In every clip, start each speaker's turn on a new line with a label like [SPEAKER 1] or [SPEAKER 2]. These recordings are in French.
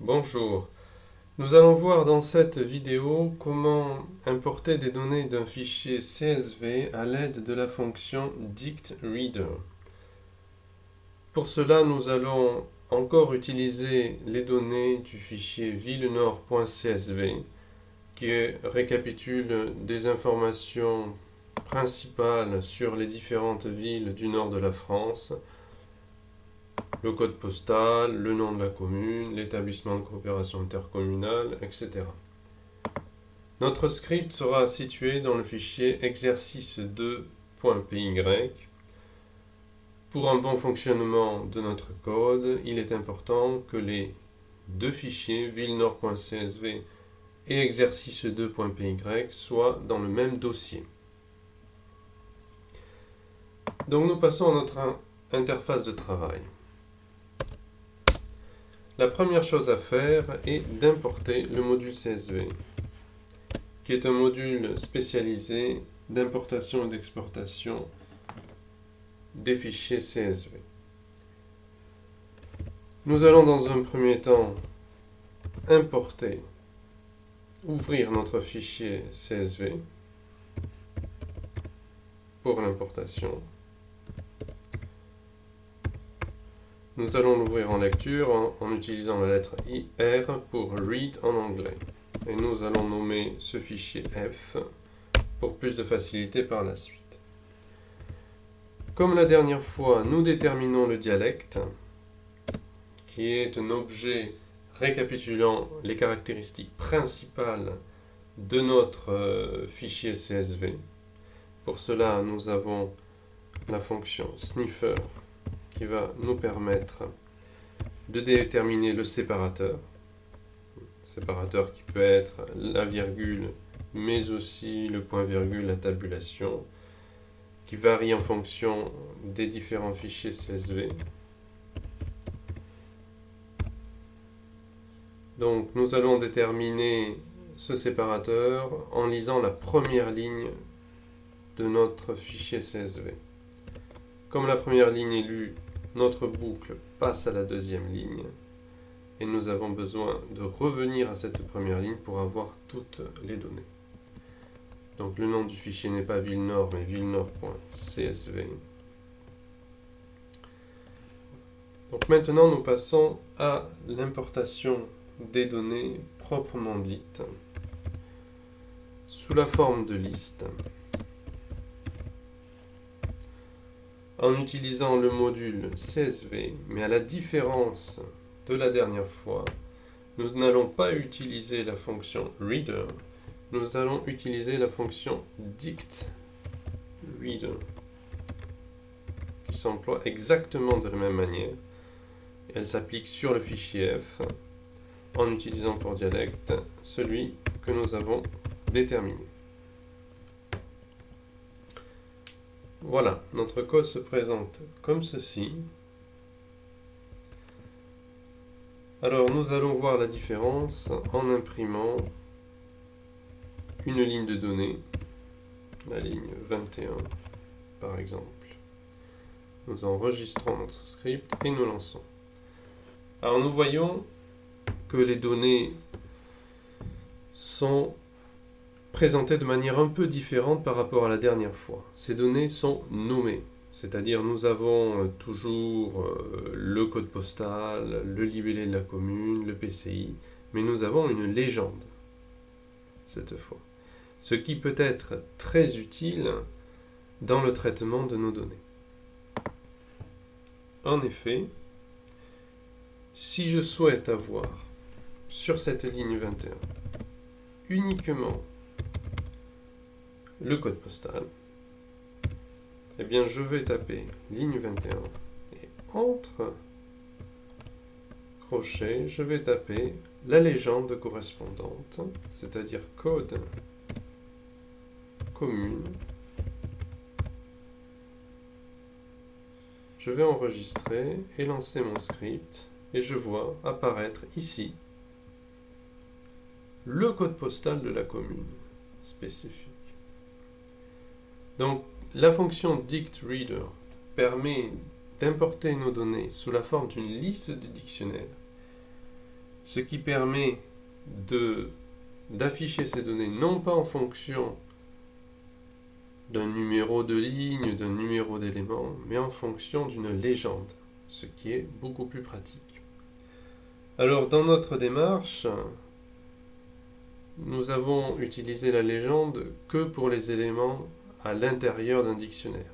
[SPEAKER 1] Bonjour, nous allons voir dans cette vidéo comment importer des données d'un fichier CSV à l'aide de la fonction DictReader. Pour cela, nous allons encore utiliser les données du fichier villenord.csv qui récapitule des informations principales sur les différentes villes du nord de la France, le code postal, le nom de la commune, l'établissement de coopération intercommunale, etc. Notre script sera situé dans le fichier exercice2.py. Pour un bon fonctionnement de notre code, il est important que les deux fichiers, villenord.csv et exercice2.py, soient dans le même dossier. Donc nous passons à notre interface de travail. La première chose à faire est d'importer le module CSV, qui est un module spécialisé d'importation et d'exportation des fichiers CSV. Nous allons dans un premier temps ouvrir notre fichier CSV pour l'importation. Nous allons l'ouvrir en lecture en utilisant la lettre IR pour Read en anglais. Et nous allons nommer ce fichier F pour plus de facilité par la suite. Comme la dernière fois, nous déterminons le dialecte, qui est un objet récapitulant les caractéristiques principales de notre fichier CSV. Pour cela, nous avons la fonction sniffer qui va nous permettre de déterminer le séparateur qui peut être la virgule, mais aussi le point-virgule, la tabulation, qui varie en fonction des différents fichiers CSV. Donc nous allons déterminer ce séparateur en lisant la première ligne de notre fichier CSV. Comme la première ligne est lue, notre boucle passe à la deuxième ligne et nous avons besoin de revenir à cette première ligne pour avoir toutes les données. Donc le nom du fichier n'est pas villenord mais villenord.csv. Donc maintenant nous passons à l'importation des données proprement dites sous la forme de liste. En utilisant le module CSV, mais à la différence de la dernière fois, nous n'allons pas utiliser la fonction reader, nous allons utiliser la fonction DictReader, qui s'emploie exactement de la même manière. Elle s'applique sur le fichier F, en utilisant pour dialecte celui que nous avons déterminé. Voilà, notre code se présente comme ceci. Alors nous allons voir la différence en imprimant une ligne de données, la ligne 21 par exemple. Nous enregistrons notre script et nous lançons. Alors nous voyons que les données sont présentées de manière un peu différente par rapport à la dernière fois. Ces données sont nommées, c'est-à-dire nous avons toujours le code postal, le libellé de la commune, le PCI, mais nous avons une légende cette fois, ce qui peut être très utile dans le traitement de nos données. En effet, si je souhaite avoir sur cette ligne 21 uniquement le code postal, eh bien je vais taper ligne 21 et entre crochets, je vais taper la légende correspondante, c'est-à-dire code commune. Je vais enregistrer et lancer mon script et je vois apparaître ici le code postal de la commune spécifique. Donc la fonction DictReader permet d'importer nos données sous la forme d'une liste de dictionnaires ce qui permet d'afficher ces données non pas en fonction d'un numéro de ligne, d'un numéro d'élément, mais en fonction d'une légende, ce qui est beaucoup plus pratique. Alors dans notre démarche, nous avons utilisé la légende que pour les éléments à l'intérieur d'un dictionnaire.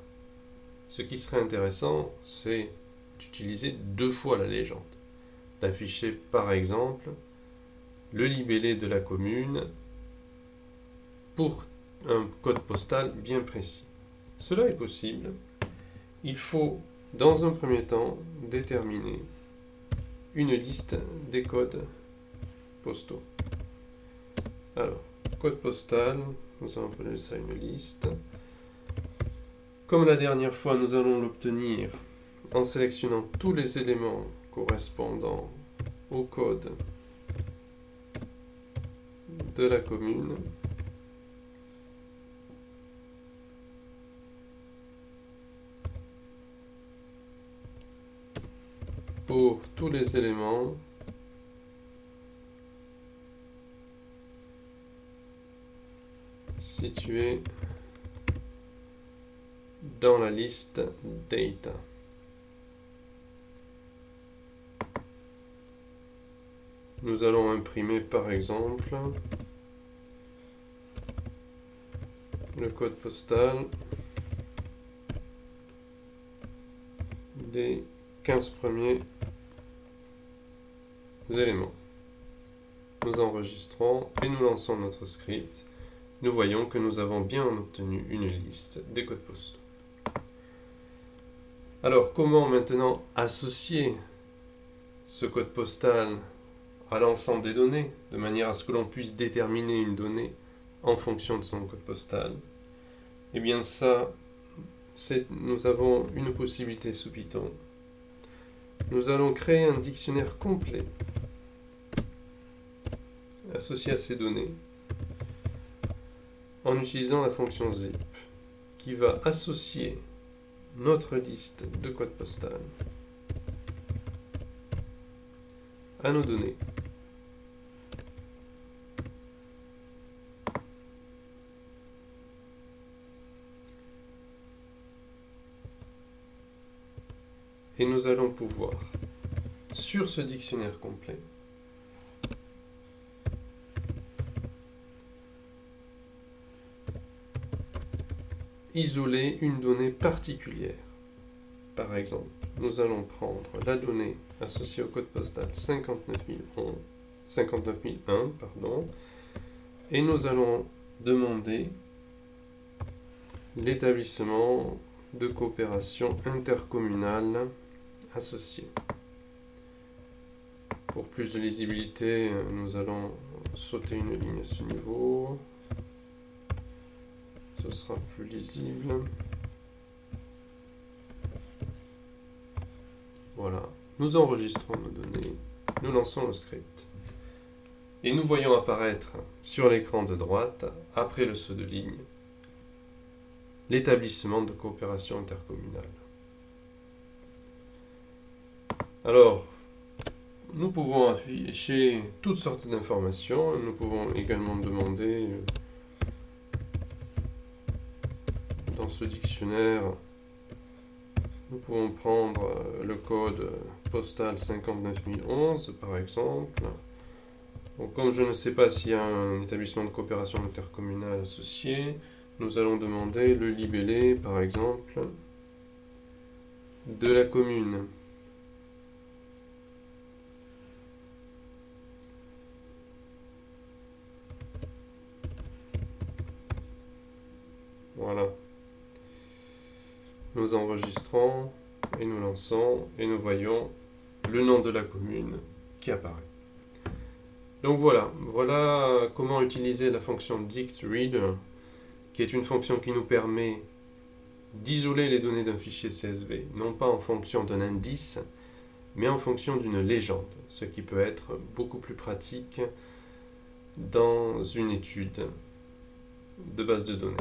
[SPEAKER 1] Ce qui serait intéressant, c'est d'utiliser 2 fois la légende. D'afficher par exemple le libellé de la commune pour un code postal bien précis. Cela est possible. Il faut dans un premier temps déterminer une liste des codes postaux. Alors, code postal, nous allons appeler ça une liste. Comme la dernière fois, nous allons l'obtenir en sélectionnant tous les éléments correspondant au code de la commune. Pour tous les éléments situés dans la liste data. Nous allons imprimer par exemple le code postal des 15 premiers éléments. Nous enregistrons et nous lançons notre script. Nous voyons que nous avons bien obtenu une liste des codes postaux. Alors, comment maintenant associer ce code postal à l'ensemble des données, de manière à ce que l'on puisse déterminer une donnée en fonction de son code postal? Eh bien ça, nous avons une possibilité sous Python. Nous allons créer un dictionnaire complet associé à ces données en utilisant la fonction zip qui va associer notre liste de code postal à nos données. Et nous allons pouvoir, sur ce dictionnaire complet, isoler une donnée particulière. Par exemple, nous allons prendre la donnée associée au code postal 59001, et nous allons demander l'établissement de coopération intercommunale associé. Pour plus de lisibilité, nous allons sauter une ligne à ce niveau. Ce sera plus lisible. Voilà. Nous enregistrons nos données. Nous lançons le script. Et nous voyons apparaître sur l'écran de droite, après le saut de ligne, l'établissement de coopération intercommunale. Alors, nous pouvons afficher toutes sortes d'informations. Nous pouvons également demander dans ce dictionnaire, nous pouvons prendre le code postal 59011 par exemple. Donc, comme je ne sais pas s'il y a un établissement de coopération intercommunale associé, nous allons demander le libellé par exemple de la commune. Voilà. Nous enregistrons et nous lançons et nous voyons le nom de la commune qui apparaît. Donc voilà comment utiliser la fonction dictReader, qui est une fonction qui nous permet d'isoler les données d'un fichier CSV, non pas en fonction d'un indice, mais en fonction d'une légende, ce qui peut être beaucoup plus pratique dans une étude de base de données.